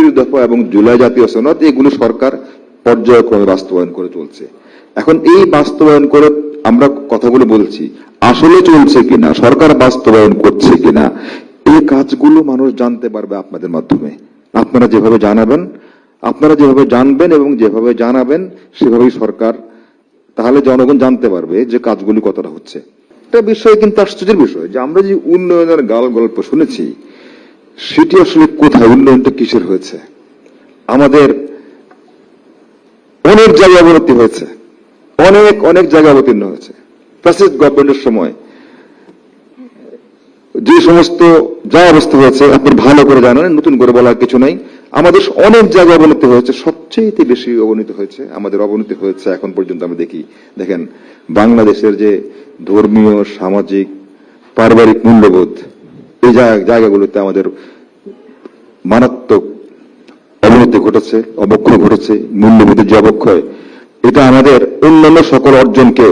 ২৬ দফা এবং জুলাই জাতীয় সনদ এগুলো সরকার পর্যায়ক্রমে বাস্তবায়ন করে চলছে। এখন এই বাস্তবায়ন করে আমরা কথাগুলো বলছি, আসলে চলছে কিনা, সরকার বাস্তবায়ন করছে কিনা, এই কাজগুলো মানুষ জানতে পারবে আপনাদের মাধ্যমে। আপনারা যেভাবে জানাবেন, আপনারা যেভাবে জানবেন এবং যেভাবে জানাবেন সেভাবেই সরকার, তাহলে জনগণ জানতে পারবে যে কাজগুলি কতটা হচ্ছে। একটা বিষয় কিন্তু আশ্চর্যের বিষয় যে আমরা যে উন্নয়নের গল্প শুনেছি, সেটি আসলে কোথায়, উন্নয়নটা কিসের হয়েছে? আমাদের অনেক জায়গায় অবনতি হয়েছে, অনেক জায়গায় অবতীর্ণ হয়েছে। ফ্যাসিস্ট গভর্নমেন্টের সময় যে সমস্ত যা অবস্থা হয়েছে আপনি ভালো করে জানেন, নতুন করে বলার কিছু নাই। আমাদের অনেক জায়গায় অবনতি হয়েছে, সবচেয়ে বেশি অবনতি হয়েছে আমাদের, অবনতি হয়েছে এখন পর্যন্ত আমরা দেখেন বাংলাদেশের যে ধর্মীয়, সামাজিক, পারিবারিক মূল্যবোধ, এই জায়গাগুলোতে আমাদের মারাত্মক অবনতি ঘটেছে, অবক্ষয় ঘটেছে। মূল্যবোধের যে অবক্ষয়, এটা আমাদের অন্যান্য সকল অর্জনকে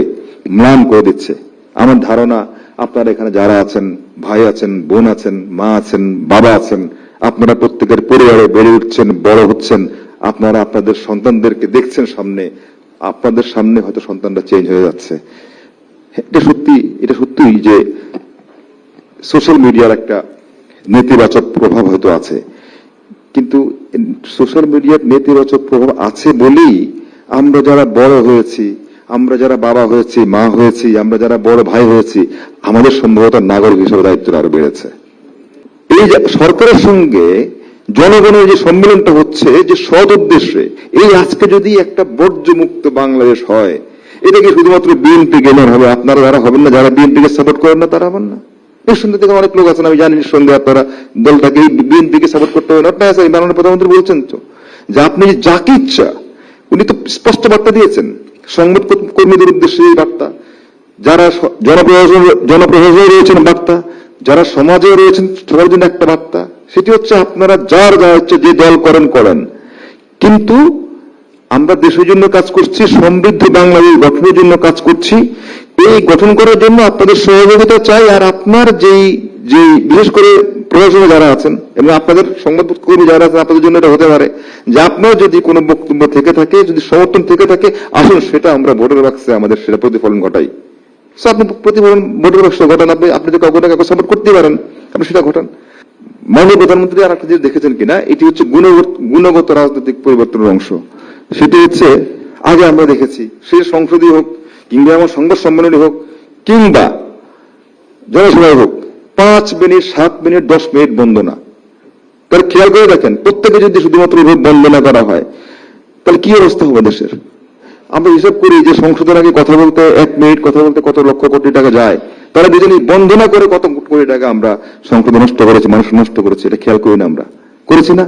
ম্লান করে দিচ্ছে। আমার ধারণা আপনারা এখানে যারা আছেন, ভাই আছেন, বোন আছেন, মা আছেন, বাবা আছেন, আপনারা প্রত্যেকের পরিবারে বেড়ে উঠছেন, বড় হচ্ছেন, আপনারা আপনাদের সন্তানদেরকে দেখছেন সামনে, আপনাদের সামনে হয়তো সন্তানরা চেঞ্জ হয়ে যাচ্ছে। এটা সত্যি যে সোশ্যাল মিডিয়ার একটা নেতিবাচক প্রভাব হয়তো আছে, কিন্তু সোশ্যাল মিডিয়ার নেতিবাচক প্রভাব আছে বলেই আমরা যারা বড় হয়েছি, আমরা যারা বাবা হয়েছি, মা হয়েছি, আমরা যারা বড় ভাই হয়েছি, আমাদের সম্ভবত নাগরিক হিসেবে দায়িত্ব আরো বেড়েছে। এই সরকারের সঙ্গে জনগণের যে সম্মেলনটা হচ্ছে যে সৎ উদ্দেশ্যে, এই আজকে যদি একটা বর্জ্যমুক্ত বাংলাদেশ হয়, এটাকে শুধুমাত্র বিএনপি গেলেন হবে, আপনারা যারা হবেন না, যারা বিএনপিকে সাপোর্ট করেন না তারা হবেন না। এর সঙ্গে থেকে অনেক লোক আছেন, আমি জানি নিঃসন্দেহে আপনারা দলটাকে বিএনপিকে সাপোর্ট করতে হবে না। মাননীয় প্রধানমন্ত্রী বলছেন তো যে আপনি যাকে ইচ্ছা, উনি তো স্পষ্ট বার্তা দিয়েছেন সংবাদ কর্মীদের উদ্দেশ্যে, এই বার্তা যারা জনপ্রশাসনে রয়েছেন বার্তা, যারা সমাজে রয়েছেন সবার জন্য একটা বার্তা, সেটি হচ্ছে আপনারা যার যা হচ্ছে যে দল করেন, কিন্তু আমরা দেশের জন্য কাজ করছি, সমৃদ্ধ বাংলাদেশ গঠনের জন্য কাজ করছি। এই গঠন করার জন্য আপনাদের সহযোগিতা চাই। আর আপনার যে বিশেষ করে প্রশাসনে যারা আছেন এবং আপনাদের সংবাদকর্মী যারা আছেন, আপনাদের জন্য এটা হতে পারে যে আপনার যদি কোনো বক্তব্য থেকে থাকে, যদি সমর্থন থেকে থাকে, আসুন সেটা আমরা ভোটের বাক্সে আমাদের সেটা প্রতিফলন ঘটাই। আপনি প্রতিফলন ভোটের বাক্সে ঘটান, আপনি যদি কাউকে না কাউকে সাপোর্ট করতে পারেন, আপনি সেটা ঘটান। মাননীয় প্রধানমন্ত্রী আর একটা জিনিস দেখেছেন কিনা, এটি হচ্ছে গুণগত রাজনৈতিক পরিবর্তনের অংশ। সেটি হচ্ছে আগে আমরা দেখেছি, সে সংসদীয় হোক কিংবা আমার সংবাদ সম্মেলনী হোক কিংবা জনসভায় হোক, 5 মিনিট, 7 মিনিট, 10 মিনিট বন্দনা। তাহলে খেয়াল করে দেখেন, প্রত্যেকে যদি শুধুমাত্র বন্দনা করা হয়, তাহলে কি অবস্থা হবে দেশের? আমরা হিসাব করি যে সংসদের আগে কথা বলতে 1 মিনিট কথা বলতে কত লক্ষ কোটি টাকা যায়, তাহলে দুজনই বন্দনা করে কত কোটি টাকা আমরা সংসদে নষ্ট করেছি, মানুষ নষ্ট করেছে, এটা খেয়াল করি না? আমরা করেছি না?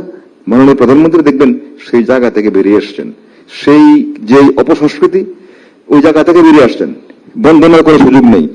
মাননীয় প্রধানমন্ত্রী দেখবেন সেই জায়গা থেকে বেরিয়ে এসছেন, সেই যে অপসংস্কৃতি, ওই জায়গা থেকে বেরিয়ে আসছেন, বন্দনার কোনো সুযোগ নেই।